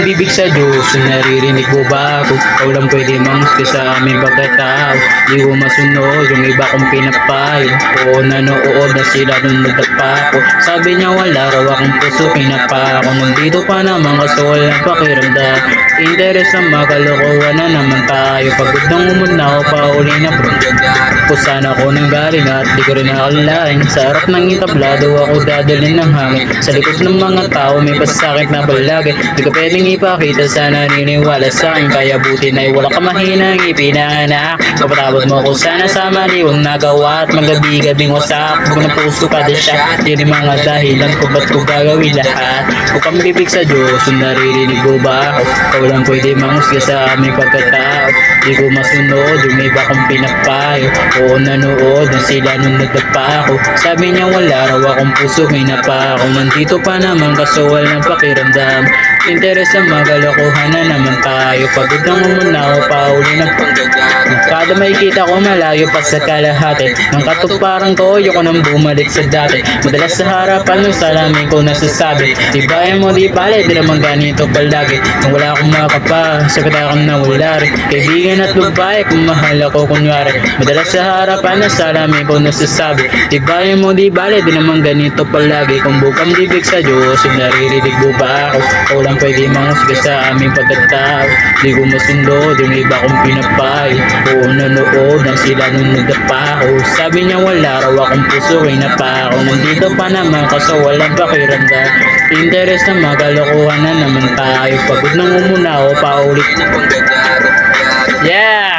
bibig sa Diyos, naririnig mo ba ako? Ikaw lang pwede mangusga sa aming pagkatao. Di ko masunod yung iba kong pinapayo. Oo, nanood na sila nung nagdapa ako. Sabi niya wala raw akong puso, pinapa ako. Nandito pa naman kaso walang pakiramdam. Interes na makalokohan na naman tayo. Pagod nang umuna ako pa uli na kung saan ako nanggaling at di ko rin nakakalain. Sa harap ng itablado ako dadalhin ng hangin. Sa likod ng mga tao may pasakit na balagay. Di ko pwedeng ipakita sa naniniwala sa akin. Kaya buti na'y wala ka mahinang ipinanganak. Kapatapos mo ko sana sa mali kong nagawa. At magabi-gabing wasak Huwag ng puso kada siya. Di rin mga dahilan kung ba't ko gagawin lahat. Kung kang bibig sa Diyos, kung naririnig mo ba ako? Ikaw lang pwede mangusga sa aming pagkatao. Di ko masunod yung iba kong pinapayo. Oo, nanood na sila nung nagdapa ako. Sabi niya wala raw akong puso, may napa ako. Nandito pa naman kaso walang pakiramdam. Interes na magalokohan na naman tayo. Pagod nang umuna ako pa uli ng kada makikita ko malayo pa sa kalahati. Nang katuparan ko, ayoko nang bumalik sa dati. Madalas sa harapan ng salamin ko nasasabi, di ba mo di bale, di naman ganito palagi. Nung wala akong makapa, sagot akong nawala rin. Kaibigan at babae, kung mahal ako kunwari. Madalas sa harapan ng salamin ko nasasabi, di ba mo di bale, di naman ganito palagi. Kung bukang bibig sa Diyos, yung naririnig mo ba ako? Ikaw lang pwede mangusga sa aming pagkatao. Di ko masundod yung iba kong pinapay. Oo, nanood na sila nung nagdapa ako. Sabi niya wala raw akong puso, ay napa ako. Nandito pa naman kaso walang pakiramdam. Interes na magalokohan na naman tayo. Pagod nang umuna ako pa ulit. Yeah!